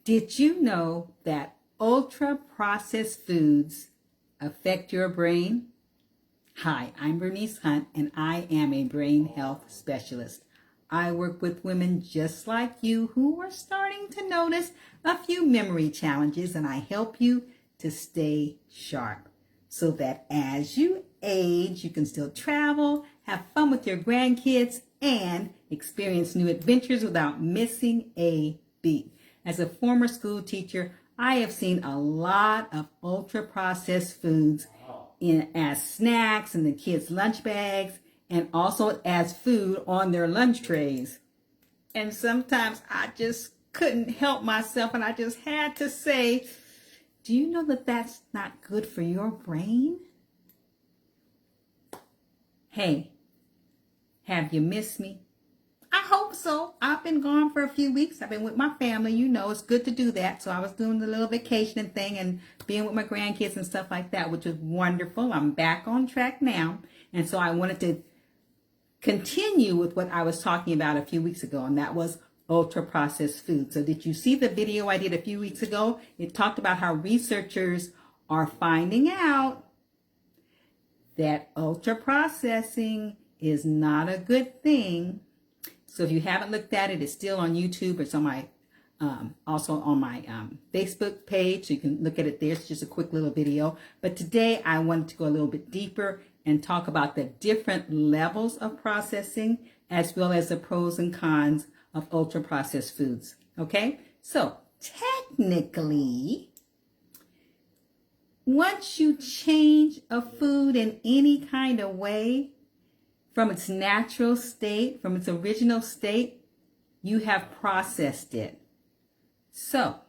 Did you know that ultra-processed foods affect your brain? Hi, I'm Bernice Hunt, and I am a brain health specialist. I work with women just like you who are starting to notice a few memory challenges, and I help you to stay sharp so that as you age, you can still travel, have fun with your grandkids, and experience new adventures without missing a beat. As a former school teacher, I have seen a lot of ultra-processed foods as snacks in the kids' lunch bags and also as food on their lunch trays. And sometimes I just couldn't help myself and I just had to say, do you know that that's not good for your brain? Hey, have you missed me? I hope so. I've been gone for a few weeks. I've been with my family. You know, it's good to do that. So I was doing the little vacation thing and being with my grandkids and stuff like that, which was wonderful. I'm back on track now. And so I wanted to continue with what I was talking about a few weeks ago, and that was ultra-processed food. So did you see the video I did a few weeks ago? It talked about how researchers are finding out that ultra-processing is not a good thing. So if you haven't looked at it, it's still on YouTube. It's on my also on my Facebook page, so you can look at it there. It's just a quick little video. But today I wanted to go a little bit deeper and talk about the different levels of processing as well as the pros and cons of ultra-processed foods. Okay? So technically, once you change a food in any kind of way, from its natural state, from its original state, you have processed it. So,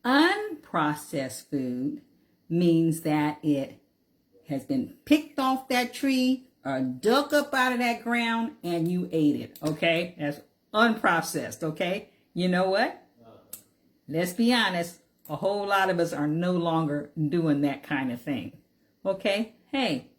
unprocessed food means that it has been picked off that tree or dug up out of that ground and you ate it, okay? That's unprocessed, okay? You know what? Let's be honest, a whole lot of us are no longer doing that kind of thing, okay? Hey.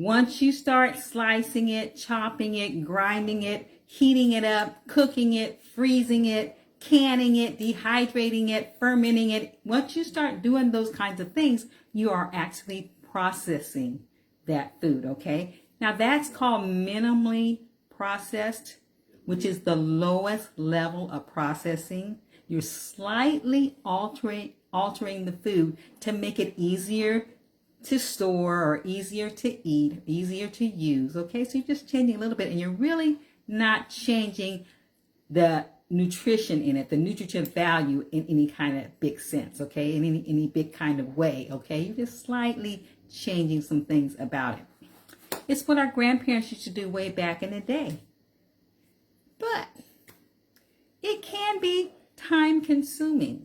Once you start slicing it, chopping it, grinding it, heating it up, cooking it, freezing it, canning it, dehydrating it, fermenting it, once you start doing those kinds of things, you are actually processing that food, okay? Now that's called minimally processed, which is the lowest level of processing. You're slightly altering the food to make it easier to store or easier to eat, easier to use, okay? So you're just changing a little bit and you're really not changing the nutrition in it, the nutritive value in any kind of big sense, okay? In any big kind of way, okay? You're just slightly changing some things about it. It's what our grandparents used to do way back in the day. But it can be time consuming.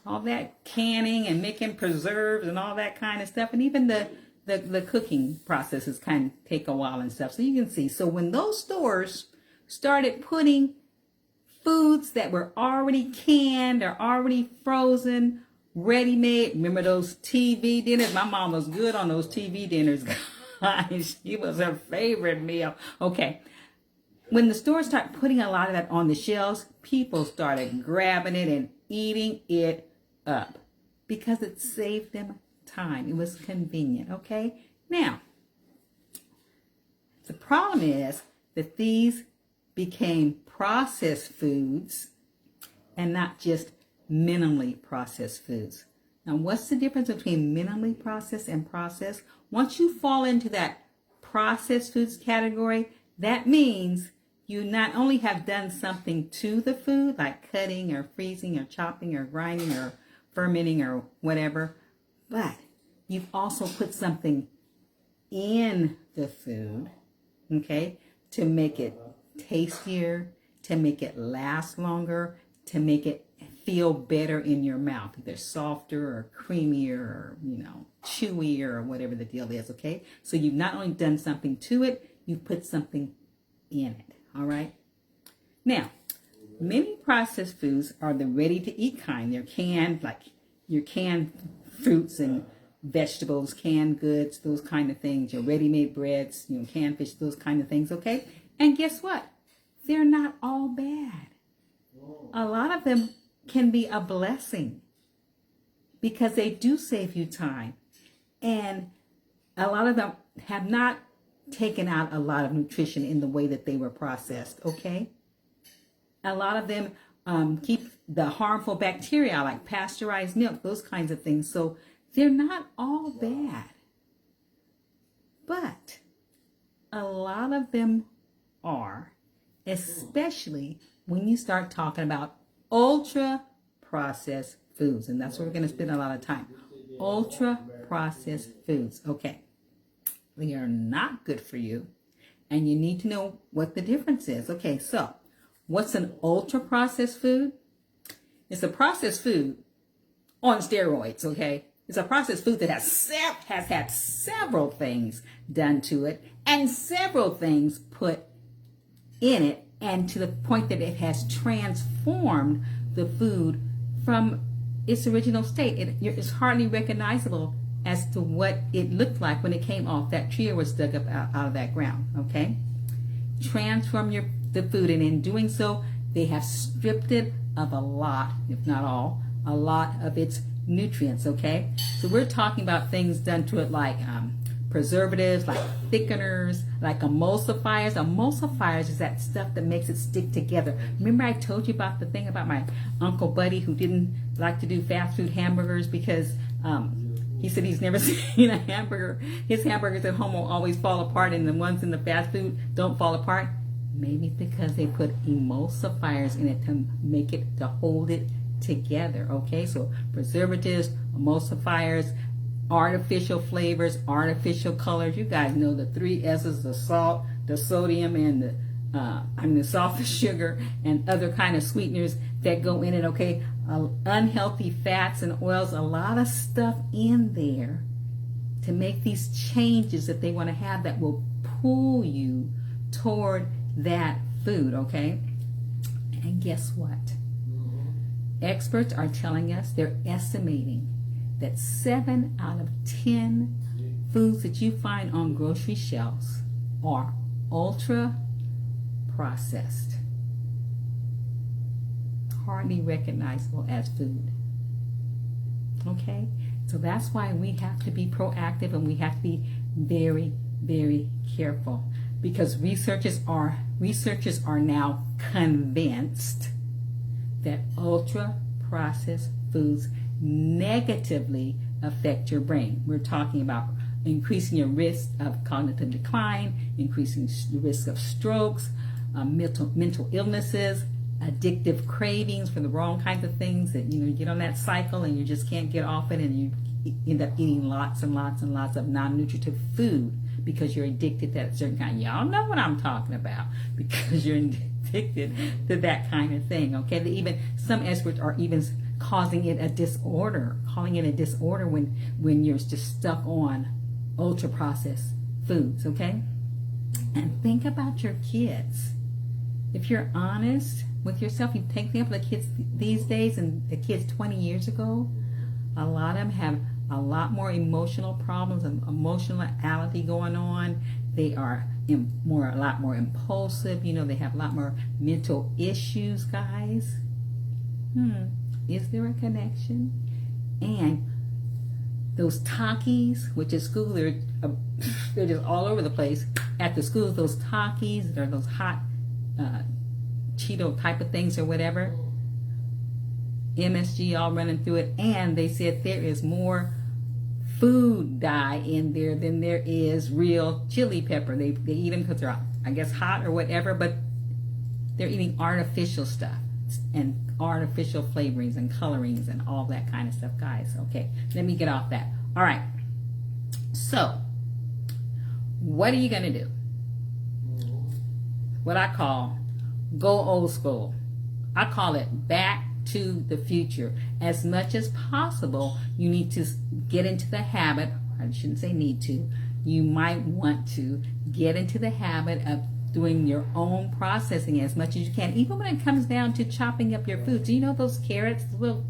All that canning and making preserves and all that kind of stuff. And even the cooking processes kind of take a while and stuff. So you can see. So when those stores started putting foods that were already canned or already frozen, ready-made. Remember those TV dinners? My mom was good on those TV dinners. Guys, she was her favorite meal. Okay. When the stores started putting a lot of that on the shelves, people started grabbing it and eating it up because it saved them time. It was convenient, okay? Now, the problem is that these became processed foods and not just minimally processed foods. Now, what's the difference between minimally processed and processed? Once you fall into that processed foods category, that means you not only have done something to the food, like cutting or freezing or chopping or grinding or fermenting or whatever, but you've also put something in the food, okay, to make it tastier, to make it last longer, to make it feel better in your mouth, either softer or creamier or, chewier or whatever the deal is, okay? So you've not only done something to it, you've put something in it, all right? Now, many processed foods are the ready-to-eat kind. They're canned, like your canned fruits and vegetables, canned goods, those kind of things, your ready-made breads, canned fish, those kind of things, okay? And guess what? They're not all bad. a lot of them can be a blessing because they do save you time. And a lot of them have not taken out a lot of nutrition in the way that they were processed, okay? A lot of them keep the harmful bacteria like pasteurized milk, those kinds of things. So they're not all bad. But a lot of them are, especially when you start talking about ultra processed foods. And that's where we're going to spend a lot of time. Ultra processed foods. Okay. They are not good for you. And you need to know what the difference is. Okay, so what's an ultra processed food? It's a processed food on steroids, okay? It's a processed food that has had several things done to it and several things put in it, and to the point that it has transformed the food from its original state. It's hardly recognizable as to what it looked like when it came off that tree or was dug up out of that ground, okay? Transform the food, and in doing so, they have stripped it of a lot, if not all, a lot of its nutrients, okay? So we're talking about things done to it like preservatives, like thickeners, like emulsifiers. Emulsifiers is that stuff that makes it stick together. Remember I told you about the thing about my Uncle Buddy who didn't like to do fast food hamburgers because he said he's never seen a hamburger. His hamburgers at home will always fall apart, and the ones in the fast food don't fall apart. Maybe because they put emulsifiers in it to make it, to hold it together, okay? So preservatives, emulsifiers, artificial flavors, artificial colors. You guys know the 3 S's, the salt, the sodium, and the salt, the sugar, and other kind of sweeteners that go in it, okay? Unhealthy fats and oils, a lot of stuff in there to make these changes that they want to have that will pull you toward that food, okay? And guess what? Experts are telling us, they're estimating that 7 out of 10 foods that you find on grocery shelves are ultra processed, hardly recognizable as food. Okay? So that's why we have to be proactive, and we have to be very, very careful, because researchers are now convinced that ultra processed foods negatively affect your brain. We're talking about increasing your risk of cognitive decline, increasing the risk of strokes, mental illnesses, addictive cravings for the wrong kinds of things that, you get on that cycle and you just can't get off it, and you end up eating lots and lots and lots of non-nutritive food because you're addicted to that certain kind. Y'all know what I'm talking about, because you're addicted to that kind of thing, okay? Even some experts are even calling it a disorder when you're just stuck on ultra processed foods, okay? And think about your kids. If you're honest with yourself, you take the kids these days and the kids 20 years ago, a lot of them have a lot more emotional problems and emotionality going on. They are a lot more impulsive. They have a lot more mental issues, guys. Is there a connection? And those Takis, which is school, they're just all over the place. At the schools, those Takis, they're those hot Cheeto type of things or whatever. MSG all running through it. And they said there is more food dye in there than there is real chili pepper. They eat them because they're, I guess, hot or whatever, but they're eating artificial stuff and artificial flavorings and colorings and all that kind of stuff, guys. Okay, let me get off that. All right, so what are you going to do? What I call go old school. I call it back to the future. As much as possible, you need to get into the habit, I shouldn't say need to, you might want to get into the habit of doing your own processing as much as you can, even when it comes down to chopping up your food. Do you know those carrots, the little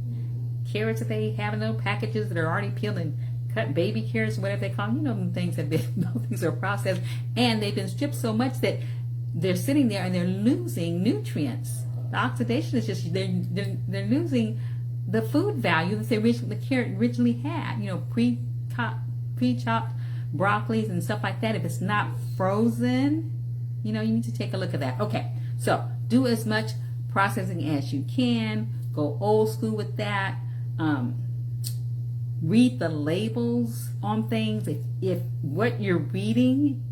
carrots that they have in little packages that are already peeled and cut, baby carrots, whatever they call them? Them things those things are processed, and they've been stripped so much that they're sitting there and they're losing nutrients The oxidation is just they're losing the food value that they originally had. You know, pre-chopped broccolis and stuff like that. If it's not frozen, you know, you need to take a look at that. Okay, so do as much processing as you can. Go old school with that. Read the labels on things. If what you're reading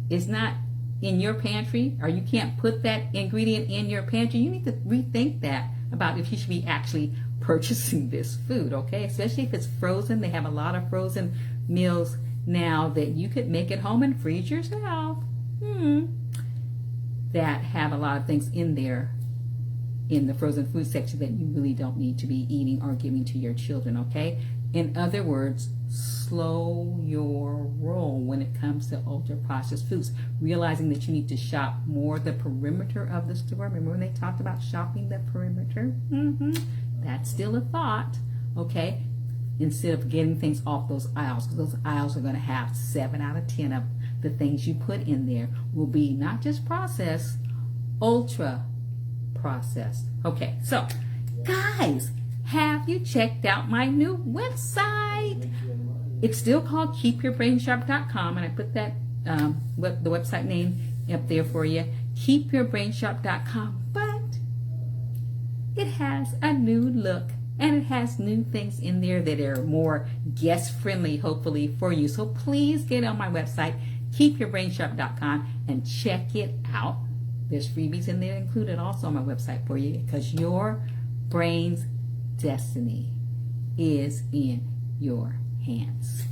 is not in your pantry, or you can't put that ingredient in your pantry, you need to rethink that about if you should be actually purchasing this food, okay? Especially if it's frozen. They have a lot of frozen meals now that you could make at home and freeze yourself. That have a lot of things in there in the frozen food section that you really don't need to be eating or giving to your children, okay? In other words, slow your roll when it comes to ultra-processed foods, realizing that you need to shop more the perimeter of the store. Remember when they talked about shopping the perimeter? That's still a thought, okay? Instead of getting things off those aisles, because those aisles are going to have 7 out of 10 of the things you put in there will be not just processed, ultra processed. Okay, so guys, have you checked out my new website? It's still called keepyourbrainsharp.com, and I put that the website name up there for you, keepyourbrainsharp.com, but it has a new look and it has new things in there that are more guest friendly, hopefully, for you. So please get on my website, keepyourbrainsharp.com, and check it out. There's freebies in there included also on my website for you, because your brain's destiny is in your hands.